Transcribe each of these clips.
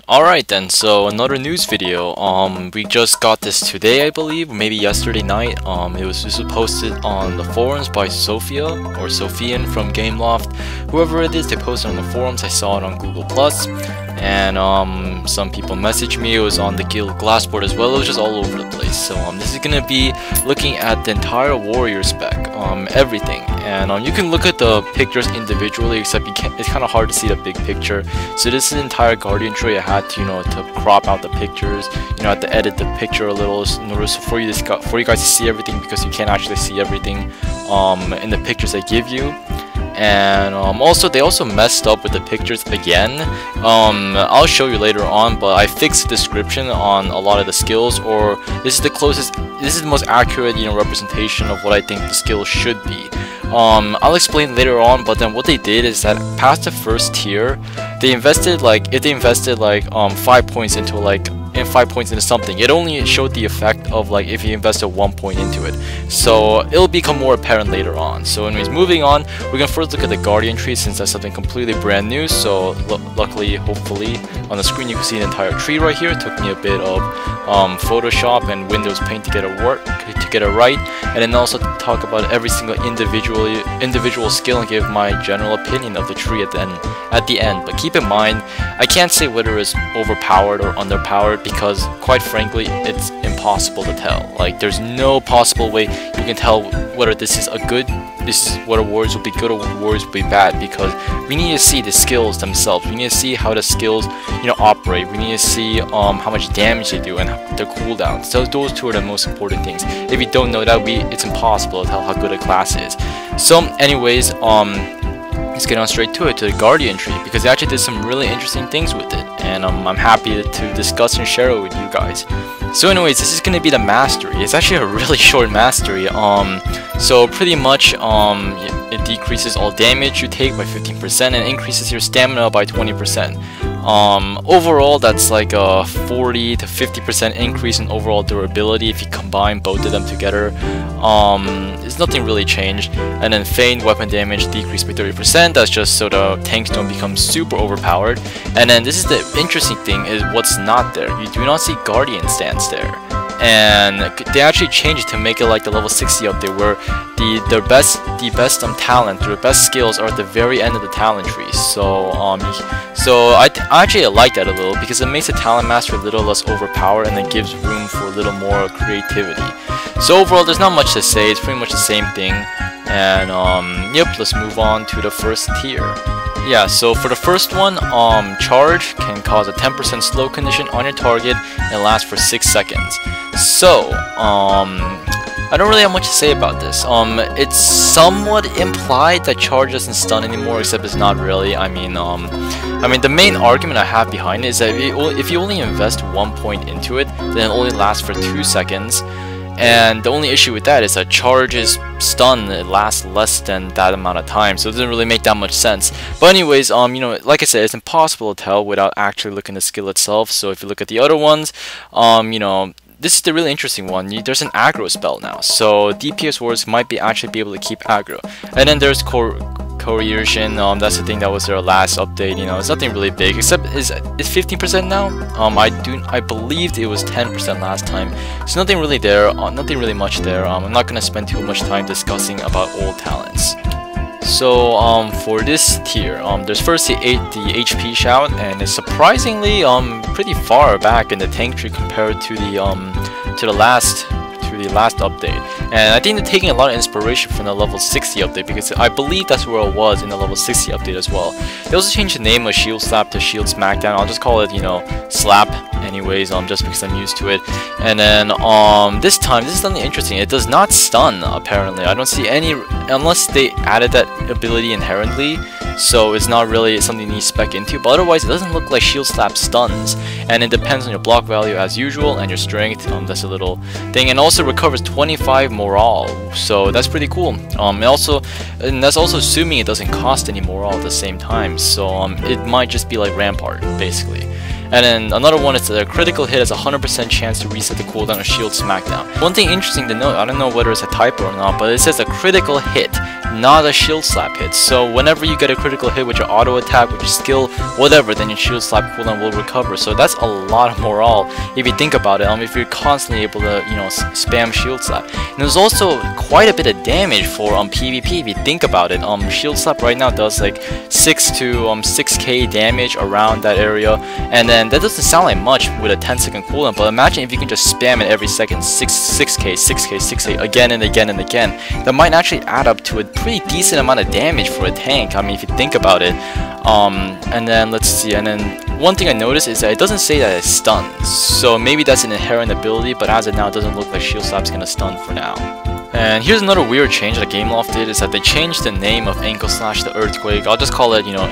Alright then, so another news video. We just got this today, I believe, maybe yesterday night. This was posted on the forums by Sophia or Sophian from Gameloft. Whoever it is, they posted on the forums. I saw it on Google+. And some people messaged me. It was on the Guild Glassboard as well. It was just all over the place. So this is gonna be looking at the entire warrior spec, everything. And you can look at the pictures individually, except it's kind of hard to see the big picture. So this is the entire Guardian tree. I had to, to crop out the pictures. I had to edit the picture a little in order for you guys to see everything, because you can't actually see everything in the pictures they give you. And also they also messed up with the pictures again. I'll show you later on, but I fixed the description on a lot of the skills, or this is the most accurate representation of what I think the skills should be. I'll explain later on, but then what they did is that past the first tier, they invested like 5 points into something. It only showed the effect of like if you invested 1 point into it. So it'll become more apparent later on. So anyways, moving on, we're gonna first look at the Guardian tree, since that's something completely brand new. So luckily, hopefully, on the screen you can see the entire tree right here. It took me a bit of Photoshop and Windows Paint to get it right, and then also to talk about every single individual skill and give my general opinion of the tree at the end. But keep in mind, I can't say whether it's overpowered or underpowered, because quite frankly, it's impossible to tell. Like, there's no possible way you can tell whether this is whether warriors will be good or warriors will be bad, because we need to see the skills themselves. We need to see how the skills operate. We need to see how much damage they do and their cooldowns. So those two are the most important things. If you don't know that, it's impossible to tell how good a class is. So anyways, let's get on straight to it, to the Guardian tree, because they actually did some really interesting things with it, and I'm happy to discuss and share it with you guys. So anyways, this is going to be the mastery. It's actually a really short mastery. So pretty much it decreases all damage you take by 15% and increases your stamina by 20%. Overall, that's like a 40 to 50% increase in overall durability if you combine both of them together. There's nothing really changed. And then feigned weapon damage decreased by 30%. That's just so the tanks don't become super overpowered. And then this is the interesting thing, is what's not there. You do not see Guardian stance there. And they actually changed it to make it like the level 60 update, where the best talent, their best skills are at the very end of the talent tree. So I actually like that a little, because it makes the talent master a little less overpowered and then gives room for a little more creativity. So overall, there's not much to say. It's pretty much the same thing. And yep, let's move on to the first tier. Yeah, so for the first one, charge can cause a 10% slow condition on your target and lasts for 6 seconds. So, I don't really have much to say about this. It's somewhat implied that charge doesn't stun anymore, except it's not really. I mean, the main argument I have behind it is that if you only invest 1 point into it, then it only lasts for 2 seconds. And the only issue with that is that charge's stun, it lasts less than that amount of time, so it doesn't really make that much sense. But anyways, like I said, it's impossible to tell without actually looking at the skill itself. So if you look at the other ones, this is the really interesting one. There's an aggro spell now, so DPS warriors might actually be able to keep aggro. And then there's coercion. That's the thing that was their last update. It's nothing really big, except it's 15% now. I believed it was 10% last time. So nothing really there. Nothing really much there. I'm not gonna spend too much time discussing about old talents. So for this tier, there's first the HP shout, and it's surprisingly pretty far back in the tank tree compared to the last update. And I think they're taking a lot of inspiration from the level 60 update, because I believe that's where it was in the level 60 update as well. They also changed the name of Shield Slap to Shield Smackdown. I'll just call it Slap anyways, just because I'm used to it. And then this time, this is something interesting. It does not stun, apparently. I don't see any, unless they added that ability inherently. So it's not really something you need to spec into, but otherwise it doesn't look like Shield Slap stuns, and it depends on your block value as usual and your strength. That's a little thing, and also recovers 25 morale, so that's pretty cool. And that's also assuming it doesn't cost any morale at the same time, so it might just be like Rampart basically. And then another one is that a critical hit has a 100% chance to reset the cooldown of Shield Smackdown. One thing interesting to note, I don't know whether it's a typo or not, but it says a critical hit, not a shield slap hit. So whenever you get a critical hit with your auto attack, with your skill, whatever, then your shield slap cooldown will recover. So that's a lot of morale if you think about it. If you're constantly able to, you know, spam shield slap. And there's also quite a bit of damage for PvP if you think about it. Shield slap right now does like 6 to 6k damage around that area, and then that doesn't sound like much with a 10-second cooldown. But imagine if you can just spam it every second, 6k again and again and again. That might actually add up to a pretty decent amount of damage for a tank. I mean, if you think about it. And then let's see, and then one thing I noticed is that it doesn't say that it stuns, so maybe that's an inherent ability, but as of now it doesn't look like shield slap's gonna stun for now. And here's another weird change that Gameloft did, is that they changed the name of Ankle Slash to Earthquake. I'll just call it, you know,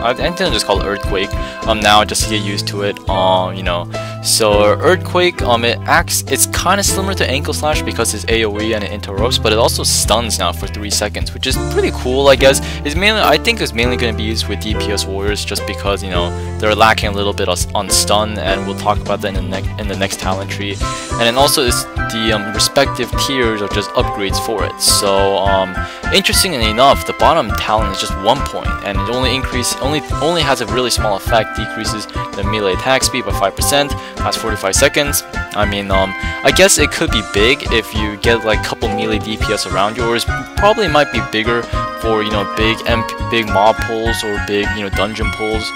I think I'll just call it Earthquake now, just to get used to it. You know, so Earthquake, it's kind of similar to Ankle Slash because it's AoE and it interrupts, but it also stuns now for 3 seconds, which is pretty cool, I guess. I think it's mainly going to be used with DPS warriors, just because, you know, they're lacking a little bit on stun, and we'll talk about that in the next talent tree. And then also it's the respective tiers are just upgrades for it. So interestingly enough, the bottom talent is just 1 point, and it only has a really small effect, decreases the melee attack speed by 5%, lasts 45 seconds. I mean, I guess it could be big if you get like a couple melee DPS around yours. Probably might be bigger for, you know, big mob pulls or big, you know, dungeon pulls.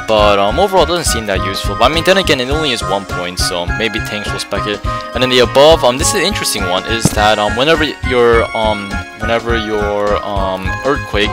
But overall, it doesn't seem that useful. But I mean, then again, it only is 1 point, so maybe tanks will spec it. And then the above, this is an interesting one, is that whenever your Earthquake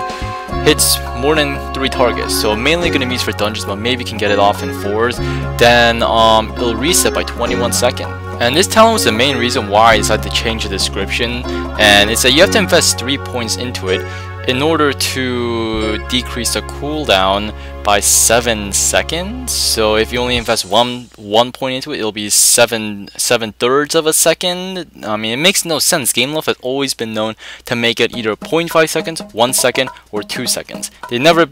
hits more than 3 targets, so mainly going to be used for dungeons, but maybe you can get it off in 4s, then it'll reset by 21 seconds. And this talent was the main reason why I decided to change the description, and it's that you have to invest 3 points into it in order to decrease the cooldown by 7 seconds. So if you only invest one point into it, it'll be 7/3 of a second. I mean, it makes no sense. Gameloft has always been known to make it either 0.5 seconds, 1 second, or 2 seconds. They never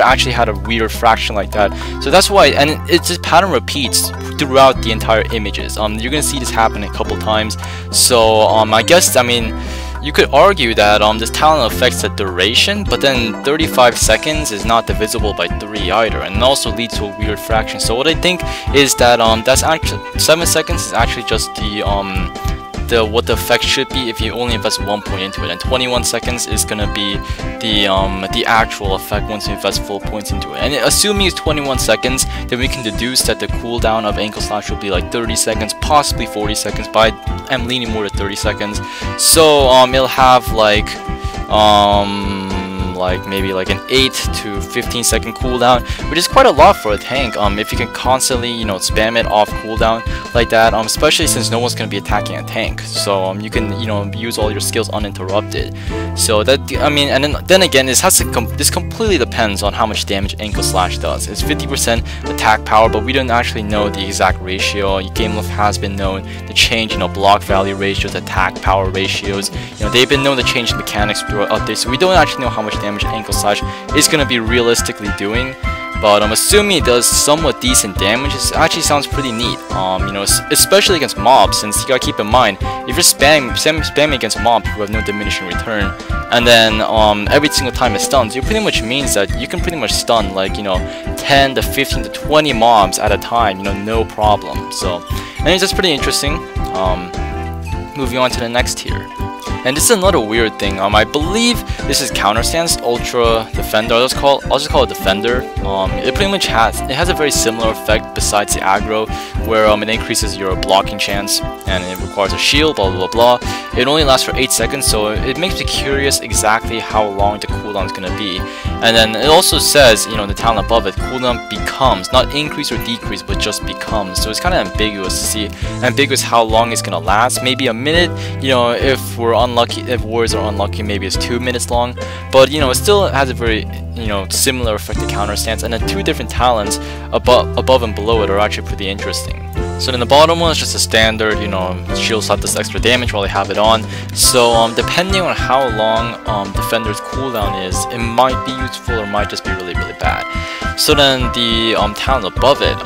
actually had a weird fraction like that. So that's why, and this pattern repeats throughout the entire images. You're gonna see this happen a couple times. So I guess, I mean, you could argue that this talent affects the duration, but then 35 seconds is not divisible by 3 either, and it also leads to a weird fraction. So what I think is that that's actually 7 seconds is actually just what the effect should be if you only invest 1 point into it, and 21 seconds is gonna be the actual effect once you invest full points into it. And assuming it's 21 seconds, then we can deduce that the cooldown of Ankle Slash will be like 30 seconds, possibly 40 seconds, but I'm leaning more to 30 seconds. So it'll have like maybe like an 8 to 15 second cooldown, which is quite a lot for a tank. If you can constantly, you know, spam it off cooldown like that, especially since no one's gonna be attacking a tank, so you can, you know, use all your skills uninterrupted. So that, I mean, and then again, this completely depends on how much damage Ankle Slash does. It's 50% attack power, but we don't actually know the exact ratio. Gameloft has been known to change, you know, block value ratios, attack power ratios. You know, they've been known to change the mechanics throughout updates, so we don't actually know how much damage Ankle Slash is going to be realistically doing. But I'm assuming it does somewhat decent damage. It actually sounds pretty neat. You know, especially against mobs, since you gotta keep in mind, if you're spamming against mobs who have no diminishing return, and then every single time it stuns, it pretty much means that you can pretty much stun like, you know, 10 to 15 to 20 mobs at a time, you know, no problem. So, and it's just pretty interesting. Moving on to the next tier. And this is another weird thing. I believe this is Counterstance Ultra Defender. I'll just call it Defender. It pretty much has a very similar effect besides the aggro, where it increases your blocking chance and it requires a shield, blah blah blah. It only lasts for 8 seconds, so it makes me curious exactly how long the cooldown is gonna be. And then it also says, you know, the talent above it, cooldown becomes, not increase or decrease, but just becomes. So it's kind of ambiguous to see, how long it's gonna last. Maybe a minute. You know, if warriors are unlucky, maybe it's 2 minutes long. But you know, it still has a very, you know, similar effect to Counterstance, and then 2 different talents above and below it are actually pretty interesting. So then the bottom one is just a standard, you know, shield slap does extra damage while they have it on. So depending on how long Defender's cooldown is, it might be useful or might just be really bad. So then the talent above it,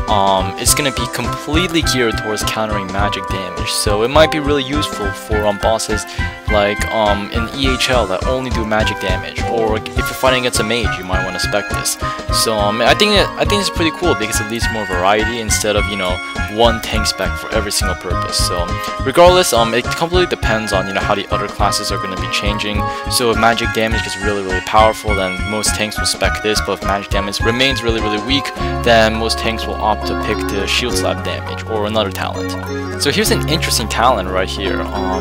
it's gonna be completely geared towards countering magic damage. So it might be really useful for bosses like in EHL that only do magic damage, or if you're fighting against a mage, you might want to spec this. So I think it's pretty cool because it leads more variety instead of, you know, one tank spec for every single purpose. So regardless, it completely depends on, you know, how the other classes are going to be changing. So if magic damage gets really powerful, then most tanks will spec this. But if magic damage remains really weak, then most tanks will opt to pick the shield slap damage or another talent. So here's an interesting talent right here.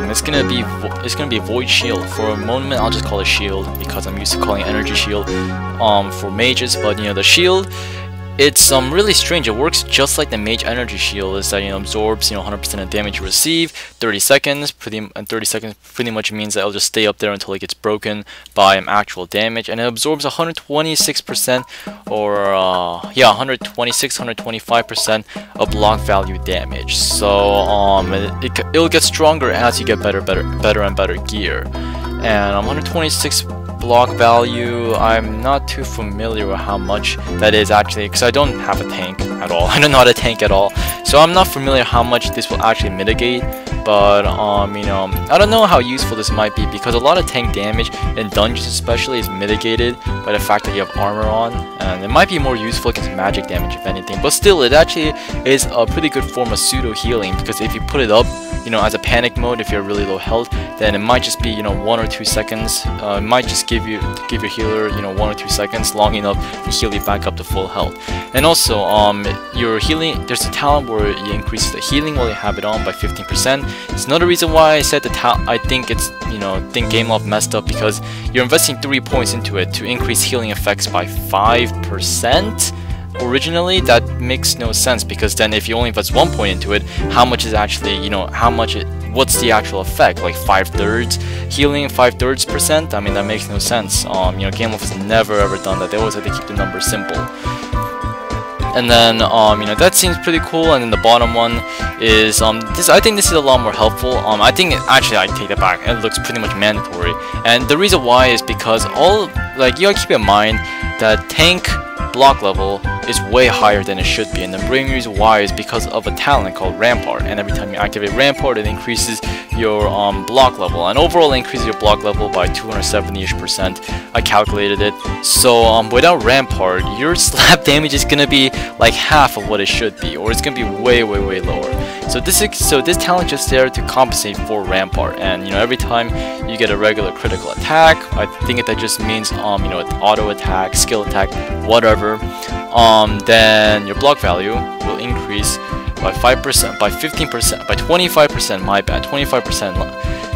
It's gonna be Void Shield. For a moment, I'll just call it Shield because I'm used to calling Energy Shield for mages. But you know, the shield, it's really strange. It works just like the mage energy shield, is that, you know, absorbs, you know, 100% of damage you receive, 30 seconds. 30 seconds pretty much means that it'll just stay up there until it gets broken by actual damage, and it absorbs 126% or 125% of block value damage. So it'll get stronger as you get better and better gear. And 126 block value, I'm not too familiar with how much that is actually, because I don't have a tank at all. I don't know how to tank at all, so I'm not familiar how much this will actually mitigate. But you know, I don't know how useful this might be, because a lot of tank damage in dungeons especially is mitigated by the fact that you have armor on, and it might be more useful against magic damage if anything. But still, it actually is a pretty good form of pseudo healing, because if you put it up, you know, as a panic mode, if you're really low health, then it might just be, you know, 1 or 2 seconds. It might just give your healer, you know, 1 or 2 seconds, long enough to heal you back up to full health. And also, your healing, there's a talent where you increase the healing while you have it on by 15%. It's another reason why I said I think it's, you know, Gameloft messed up, because you're investing 3 points into it to increase healing effects by 5%. Originally, that makes no sense, because then if you only invest 1 point into it, how much is actually, you know, what's the actual effect? Like 5/3 healing, 5/3%? I mean, that makes no sense. You know, Gameloft has never ever done that. They always have to keep the numbers simple. And then, you know, that seems pretty cool. And then the bottom one is, I think this is a lot more helpful. I think, actually, I take that back. It looks pretty much mandatory. And the reason why is because you gotta keep in mind that tank block level is way higher than it should be, and the main reason why is because of a talent called Rampart. And every time you activate Rampart, it increases your block level, and overall it increases your block level by 270-ish%. I calculated it. So without Rampart, your slap damage is gonna be like half of what it should be, or it's gonna be way lower. So this talent just there to compensate for Rampart. And you know, every time you get a regular critical attack, I think that just means you know, auto attack, skill attack, whatever, then your block value will increase by 5%, by 15%, by 25%, my bad, 25%.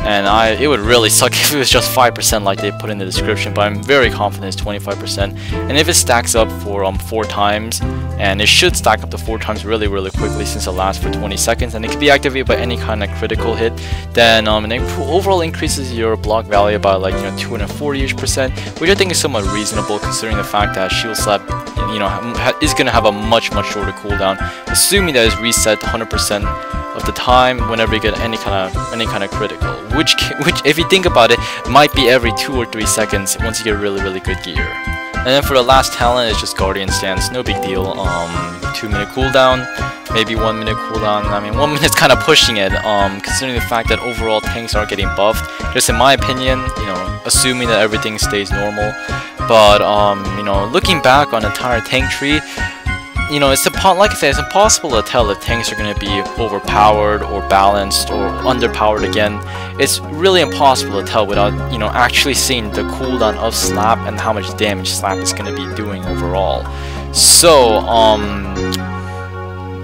And it would really suck if it was just 5% like they put in the description, but I'm very confident it's 25%. And if it stacks up for 4 times, and it should stack up to 4 times really quickly, since it lasts for 20 seconds, and it can be activated by any kind of critical hit, then it overall increases your block value by, like, you know, 240-ish%, which I think is somewhat reasonable considering the fact that Shield Slap, you know, is going to have a much shorter cooldown, assuming that it's reset 100% of the time whenever you get any kind of critical, which if you think about it, might be every 2 or 3 seconds once you get really good gear. And then for the last talent, it's just Guardian Stance, no big deal. 2-minute cooldown, maybe 1-minute cooldown. I mean, 1 minute's kind of pushing it, considering the fact that overall tanks aren't getting buffed. Just in my opinion, you know, assuming that everything stays normal. But you know, looking back on the entire tank tree, you know, like I said, it's impossible to tell if tanks are going to be overpowered or balanced or underpowered again. It's really impossible to tell without, you know, actually seeing the cooldown of Slap and how much damage Slap is going to be doing overall. So,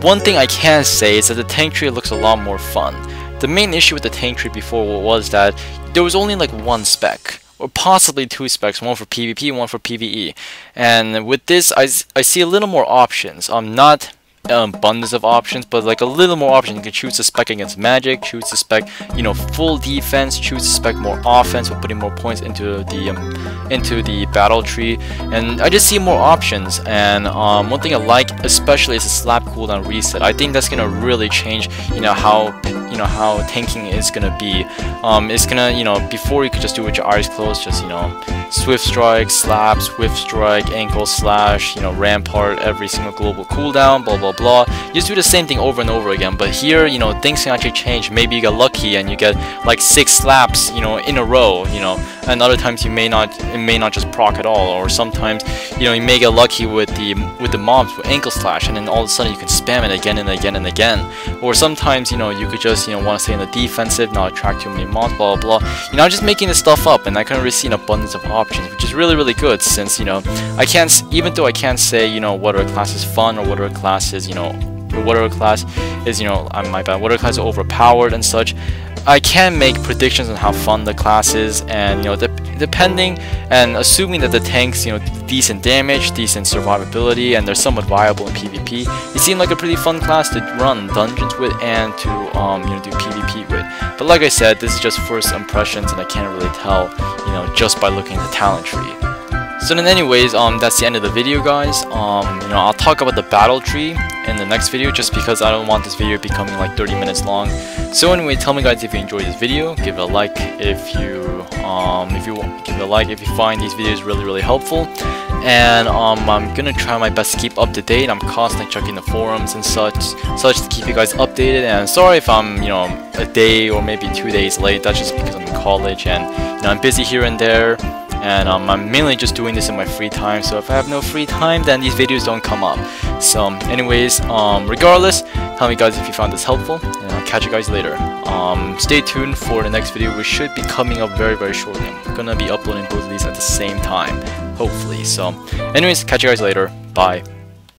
one thing I can say is that the tank tree looks a lot more fun. The main issue with the tank tree before was that there was only like 1 spec, or possibly 2 specs, one for PvP, one for PvE. And with this, I see a little more options. Not abundance of options, but like a little more options. You can choose to spec against magic, choose to spec, you know, full defense, choose to spec more offense for putting more points into the battle tree, and I just see more options. And one thing I like especially is the slap cooldown reset. I think that's gonna really change, you know, how tanking is gonna be. It's gonna, you know, before you could just do it with your eyes closed, just, you know, swift strike, slap, swift strike, ankle slash, you know, rampart, every single global cooldown, blah blah blah. You just do the same thing over and over again. But here, you know, things can actually change. Maybe you get lucky and you get like 6 slaps, you know, in a row, you know, and other times it may not just proc at all. Or sometimes, you know, you may get lucky with the mobs with ankle slash, and then all of a sudden you can spam it again and again and again. Or sometimes, you know, you could just, you know, want to stay in the defensive, not attract too many mobs, blah blah blah. You know, I'm just making this stuff up, and I can really see an abundance of options, which is really good, since, you know, even though I can't say, you know, what other class is fun or what other class is, you know, what other class is, you know, my bad, what other class is overpowered and such, I can make predictions on how fun the class is. And, you know, depending and assuming that the tanks, you know, decent damage, decent survivability, and they're somewhat viable in PvP, it seemed like a pretty fun class to run dungeons with and to you know, do PvP with. But like I said, this is just first impressions, and I can't really tell, you know, just by looking at the talent tree. So then anyways, that's the end of the video, guys. You know, I'll talk about the battle tree in the next video, just because I don't want this video becoming like 30 minutes long. So anyway, tell me guys if you enjoyed this video, give it a like if you find these videos really helpful. And I'm gonna try my best to keep up to date. I'm constantly checking the forums and such to keep you guys updated. And sorry if I'm, you know, a day or maybe 2 days late. That's just because I'm in college, and, you know, I'm busy here and there. And I'm mainly just doing this in my free time, so if I have no free time, then these videos don't come up. So anyways, regardless, tell me guys if you found this helpful, and I'll catch you guys later. Stay tuned for the next video, which should be coming up very shortly. I'm gonna be uploading both of these at the same time, hopefully. So anyways, catch you guys later. Bye.